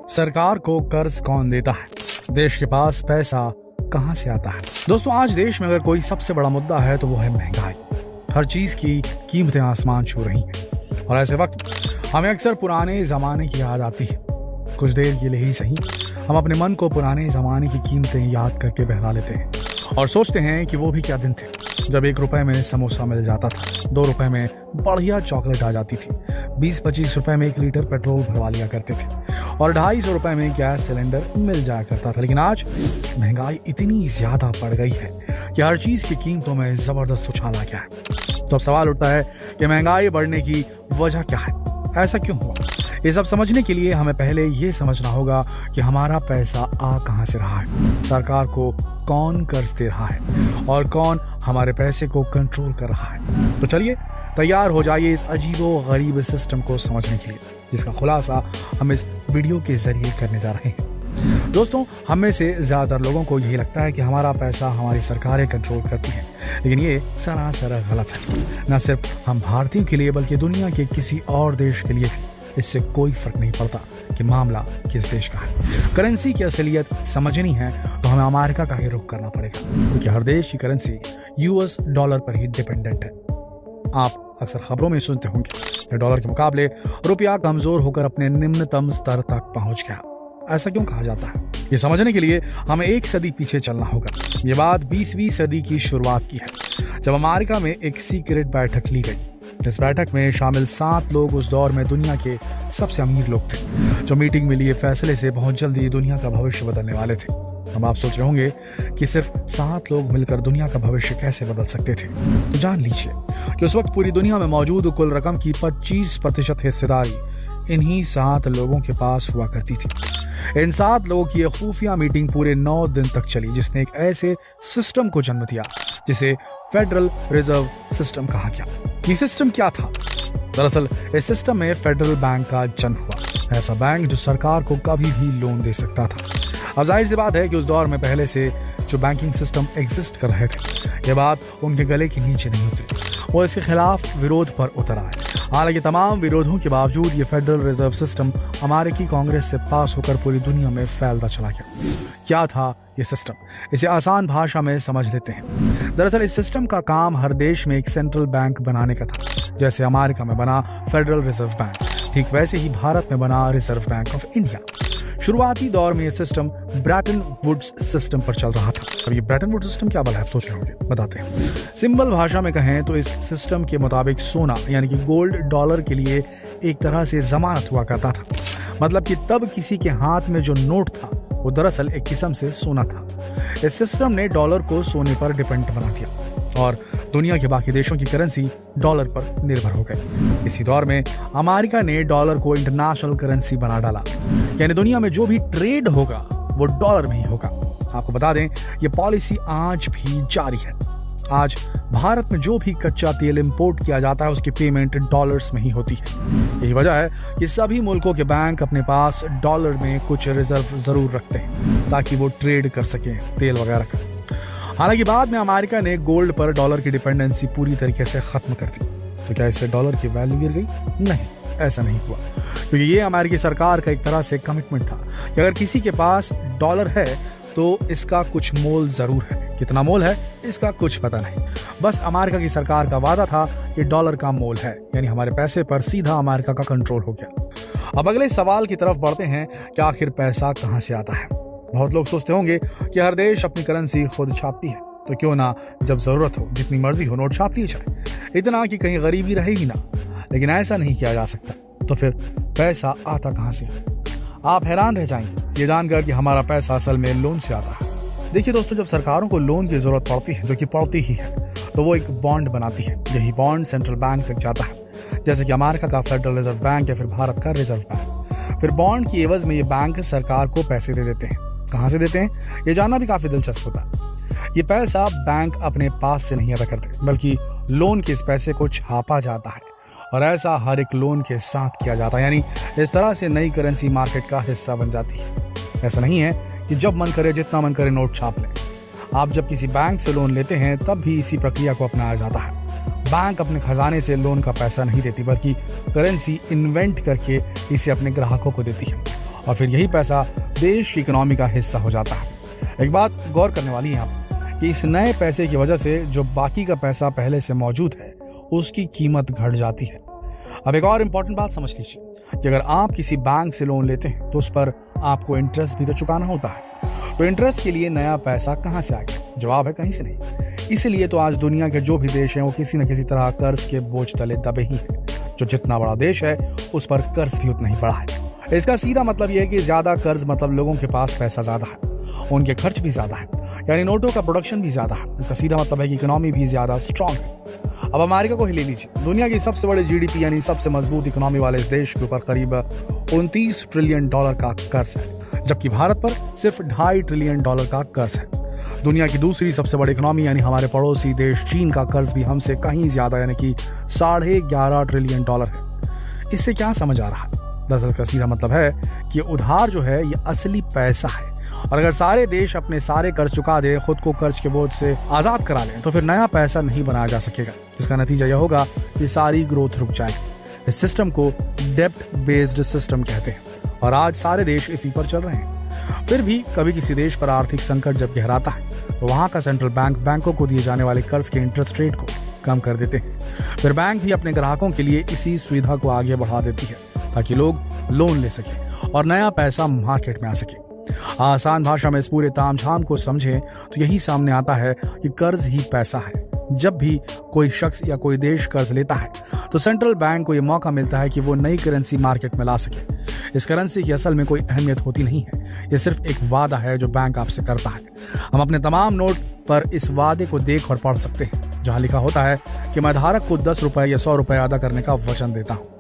सरकार को कर्ज कौन देता है? देश के पास पैसा कहां से आता है? दोस्तों, आज देश में अगर कोई सबसे बड़ा मुद्दा है तो वो है महंगाई। हर चीज की कीमतें आसमान छू रही हैं और ऐसे वक्त हमें अक्सर पुराने जमाने की याद आती है। कुछ देर के लिए ही सही हम अपने मन को पुराने जमाने की कीमतें याद करके बहला लेते हैं और सोचते हैं कि वो भी क्या दिन थे जब 1 रुपए में समोसा मिल जाता था, 2 रुपए में बढ़िया चॉकलेट आ जाती थी, 20-25 रुपए में 1 लीटर पेट्रोल भरवा लिया करते थे और 250 रुपए में गैस सिलेंडर मिल जाया करता था। लेकिन आज महंगाई इतनी ज्यादा बढ़ गई है कि हर चीज की कीमतों में जबरदस्त उछाल आ गया है। तो अब सवाल उठता है कि महंगाई बढ़ने की वजह क्या है, ऐसा क्यों हुआ? ये सब समझने के लिए हमें पहले ये समझना होगा कि हमारा पैसा आ कहां से रहा है, सरकार को कौन कर्ज दे रहा है और कौन हमारे पैसे को कंट्रोल कर रहा है। तो चलिए तैयार हो जाइए इस अजीबो गरीब सिस्टम को समझने के लिए, जिसका खुलासा हम इस वीडियो के जरिए करने जा रहे हैं। दोस्तों, हम में से ज्यादातर लोगों को यही लगता है कि हमारा पैसा हमारी सरकारें कंट्रोल करती हैं, लेकिन ये सरासर गलत है। न सिर्फ हम भारतीयों के लिए बल्कि दुनिया के किसी और देश के लिए इससे कोई फर्क नहीं पड़ता कि मामला किस देश का है। करेंसी की असलियत समझनी है तो हमें अमेरिका का ही रुख करना पड़ेगा, क्योंकि हर देश की करेंसी यूएस डॉलर पर ही डिपेंडेंट है। आप अक्सर खबरों में सुनते होंगे कि डॉलर के मुकाबले रुपया कमजोर होकर अपने निम्नतम स्तर तक पहुंच गया। ऐसा क्यों कहा जाता है? ये समझने के लिए हमें 1 सदी पीछे चलना होगा। ये बात 20वीं सदी की शुरुआत की है, जब अमेरिका में एक सीक्रेट बैठक ली गई। इस बैठक में शामिल 7 लोग उस दौर में दुनिया के सबसे अमीर लोग थे, जो मीटिंग में लिए फैसले से बहुत जल्दी दुनिया का भविष्य बदलने वाले थे। अब आप सोच रहे होंगे कि सिर्फ 7 लोग मिलकर दुनिया का भविष्य कैसे बदल सकते थे। तो जान लीजिए कि उस वक्त पूरी दुनिया में मौजूद कुल रकम की 25% हिस्सेदारी इन्हीं 7 लोगों के पास हुआ करती थी। इन 7 लोगों की एक खुफिया मीटिंग पूरे 9 दिन तक चली, जिसने एक ऐसे सिस्टम को जन्म दिया जिसे फेडरल रिजर्व सिस्टम कहा गया। ये सिस्टम क्या था? दरअसल इस सिस्टम में फेडरल बैंक का जन्म हुआ, ऐसा बैंक जो सरकार को कभी भी लोन दे सकता था। अब जाहिर सी बात है कि उस दौर में पहले से जो बैंकिंग सिस्टम एग्जिस्ट कर रहे थे, ये बात उनके गले के नीचे नहीं उतरी। वो इसके खिलाफ विरोध पर उतर आए। हालांकि तमाम विरोधों के बावजूद ये फेडरल रिजर्व सिस्टम अमेरिकी कांग्रेस से पास होकर पूरी दुनिया में फैलता चला गया। क्या था ये सिस्टम? इसे आसान भाषा में समझ लेते हैं। दरअसल इस सिस्टम का काम हर देश में एक सेंट्रल बैंक बनाने का था। जैसे अमेरिका में बना फेडरल रिजर्व बैंक, ठीक वैसे ही भारत में बना रिजर्व बैंक ऑफ इंडिया। शुरुआती दौर में यह सिस्टम ब्रेटन वुड्स सिस्टम पर चल रहा था। अब ये ब्रेटन वुड्स सिस्टम क्या भला है, आप सोच रहे होंगे, बताते हैं। सिंपल भाषा में कहें तो इस सिस्टम के मुताबिक सोना यानी कि गोल्ड डॉलर के लिए एक तरह से जमानत हुआ करता था। मतलब कि तब किसी के हाथ में जो नोट था वो दरअसल एक किस्म से सोना था। इस सिस्टम ने डॉलर को सोने पर डिपेंड बना दिया और दुनिया के बाकी देशों की करेंसी डॉलर पर निर्भर हो गई। इसी दौर में अमेरिका ने डॉलर को इंटरनेशनल करेंसी बना डाला, यानी दुनिया में जो भी ट्रेड होगा वो डॉलर में ही होगा। आपको बता दें ये पॉलिसी आज भी जारी है। आज भारत में जो भी कच्चा तेल इंपोर्ट किया जाता है उसकी पेमेंट डॉलर्स में ही होती है। यही वजह है कि सभी मुल्कों के बैंक अपने पास डॉलर में कुछ रिजर्व जरूर रखते हैं ताकि वो ट्रेड कर सकें तेल वगैरह का। हालांकि बाद में अमेरिका ने गोल्ड पर डॉलर की डिपेंडेंसी पूरी तरीके से खत्म कर दी। तो क्या इससे डॉलर की वैल्यू गिर गई? नहीं, ऐसा नहीं हुआ, क्योंकि ये अमेरिकी सरकार का एक तरह से कमिटमेंट था कि अगर किसी के पास डॉलर है तो इसका कुछ मोल जरूर है। कितना मोल है इसका कुछ पता नहीं, बस अमेरिका की सरकार का वादा था कि डॉलर का मोल है, यानी हमारे पैसे पर सीधा अमेरिका का कंट्रोल हो गया। अब अगले सवाल की तरफ बढ़ते हैं कि आखिर पैसा कहां से आता है। बहुत लोग सोचते होंगे कि हर देश अपनी करेंसी खुद छापती है, तो क्यों ना जब जरूरत हो जितनी मर्जी हो नोट छाप लिए जाए, इतना कि कहीं गरीबी रहेगी ना। लेकिन ऐसा नहीं किया जा सकता। तो फिर पैसा आता कहां से? आप हैरान रह जाएंगे ये जानकर कि हमारा पैसा असल में लोन से आता है। देखिए दोस्तों, जब सरकारों को लोन की जरूरत पड़ती है, जो कि पड़ती ही है, तो वो एक बॉन्ड बनाती है। यही बॉन्ड सेंट्रल बैंक तक जाता है, जैसे कि अमेरिका का फेडरल रिजर्व बैंक या फिर भारत का रिजर्व बैंक। फिर बॉन्ड की एवज में ये बैंक सरकार को पैसे दे देते हैं। कहां से देते हैं ये जानना भी काफी दिलचस्प होता है। ये पैसा बैंक अपने पास से नहीं अदा करते, बल्कि लोन के इस पैसे को छापा जाता है और ऐसा हर एक लोन के साथ किया जाता है, यानी इस तरह से नई करेंसी मार्केट का हिस्सा बन जाती है। ऐसा नहीं है कि जब मन करे जितना मन करे नोट छाप लें। आप जब किसी बैंक से लोन लेते हैं तब भी इसी प्रक्रिया को अपनाया जाता है। बैंक अपने खजाने से लोन का पैसा नहीं देती, बल्कि करेंसी इन्वेंट करके इसे अपने ग्राहकों को देती है और फिर यही पैसा देश की इकोनॉमी का हिस्सा हो जाता है। एक बात गौर करने वाली है यहाँ कि इस नए पैसे की वजह से जो बाकी का पैसा पहले से मौजूद है उसकी कीमत घट जाती है। अब एक और इम्पोर्टेंट बात समझ लीजिए कि अगर आप किसी बैंक से लोन लेते हैं तो उस पर आपको इंटरेस्ट भी तो चुकाना होता है। तो इंटरेस्ट के लिए नया पैसा कहाँ से आ गया? जवाब है कहीं से नहीं। इसीलिए तो आज दुनिया के जो भी देश हैं वो किसी न किसी तरह कर्ज के बोझ तले दबे ही हैं। जो जितना बड़ा देश है उस पर कर्ज भी उतना ही बड़ा है। इसका सीधा मतलब यह है कि ज्यादा कर्ज मतलब लोगों के पास पैसा ज्यादा है, उनके खर्च भी ज्यादा है, यानी नोटों का प्रोडक्शन भी ज्यादा है। इसका सीधा मतलब है कि इकोनॉमी भी ज्यादा स्ट्रांग है। अब अमेरिका को ही ले लीजिए, दुनिया की सबसे बड़ी जीडीपी यानी सबसे मजबूत इकोनॉमी वाले इस देश के ऊपर करीब 29 ट्रिलियन डॉलर का कर्ज है, जबकि भारत पर सिर्फ 2.5 ट्रिलियन डॉलर का कर्ज है। दुनिया की दूसरी सबसे बड़ी इकोनॉमी यानी हमारे पड़ोसी देश चीन का कर्ज भी हमसे कहीं ज्यादा यानी कि 11.5 ट्रिलियन डॉलर है। इससे क्या समझ आ रहा है? दरअसल का सीधा मतलब है कि उधार जो है ये असली पैसा है, और अगर सारे देश अपने सारे कर्ज चुका दे, खुद को कर्ज के बोझ से आजाद करा लें, तो फिर नया पैसा नहीं बनाया जा सकेगा, जिसका नतीजा यह होगा कि सारी ग्रोथ रुक जाएगी। इस सिस्टम को डेब्ट बेस्ड सिस्टम कहते हैं और आज सारे देश इसी पर चल रहे हैं। फिर भी कभी किसी देश पर आर्थिक संकट जब गहराता है तो वहां का सेंट्रल बैंक बैंकों को दिए जाने वाले कर्ज के इंटरेस्ट रेट को कम कर देते हैं। फिर बैंक भी अपने ग्राहकों के लिए इसी सुविधा को आगे बढ़ा देती है ताकि लोग लोन ले सके और नया पैसा मार्केट में आ सके। आसान भाषा में इस पूरे तामझाम को समझें तो यही सामने आता है कि कर्ज ही पैसा है। जब भी कोई शख्स या कोई देश कर्ज लेता है तो सेंट्रल बैंक को यह मौका मिलता है कि वो नई करेंसी मार्केट में ला सके। इस करेंसी की असल में कोई अहमियत होती नहीं है, ये सिर्फ एक वादा है जो बैंक आपसे करता है। हम अपने तमाम नोट पर इस वादे को देख और पढ़ सकते हैं, जहां लिखा होता है कि मैं धारक को 10 रुपए या 100 रुपए अदा करने का वचन देता हूँ।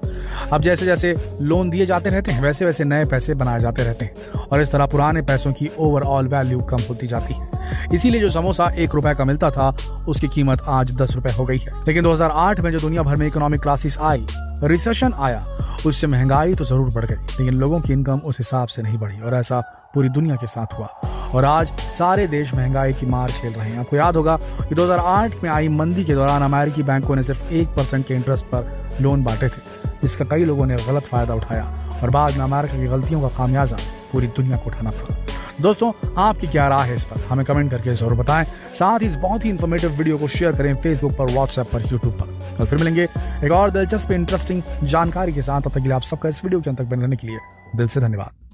अब जैसे जैसे लोन दिए जाते रहते हैं वैसे वैसे नए पैसे बनाए जाते रहते हैं और इस तरह पुराने पैसों की ओवरऑल वैल्यू कम होती जाती है। इसीलिए जो समोसा 1 रुपए का मिलता था उसकी कीमत आज 10 रुपए हो गई है। लेकिन 2008 में जो दुनिया भर में इकोनॉमिक क्राइसिस आई, रिसेशन आया, उससे महंगाई तो जरूर बढ़ गई, लेकिन लोगों की इनकम उस हिसाब से नहीं बढ़ी और ऐसा पूरी दुनिया के साथ हुआ और आज सारे देश महंगाई की मार खेल रहे हैं। आपको याद होगा कि 2008 में आई मंदी के दौरान अमेरिकी बैंकों ने सिर्फ 1% के इंटरेस्ट पर लोन बांटे थे, जिसका कई लोगों ने गलत फायदा उठाया और बाद में अमेरिका की गलतियों का खामियाजा पूरी दुनिया को उठाना पड़ा। दोस्तों, आपकी क्या राय है इस पर? हमें कमेंट करके जरूर बताएं। साथ ही इस बहुत ही इन्फॉर्मेटिव वीडियो को शेयर करें फेसबुक पर, व्हाट्सएप पर, यूट्यूब पर। कल फिर मिलेंगे एक और दिलचस्प इंटरेस्टिंग जानकारी के साथ। तब तक के लिए आप सबका इस वीडियो के अंत तक बने रहने के लिए दिल से धन्यवाद।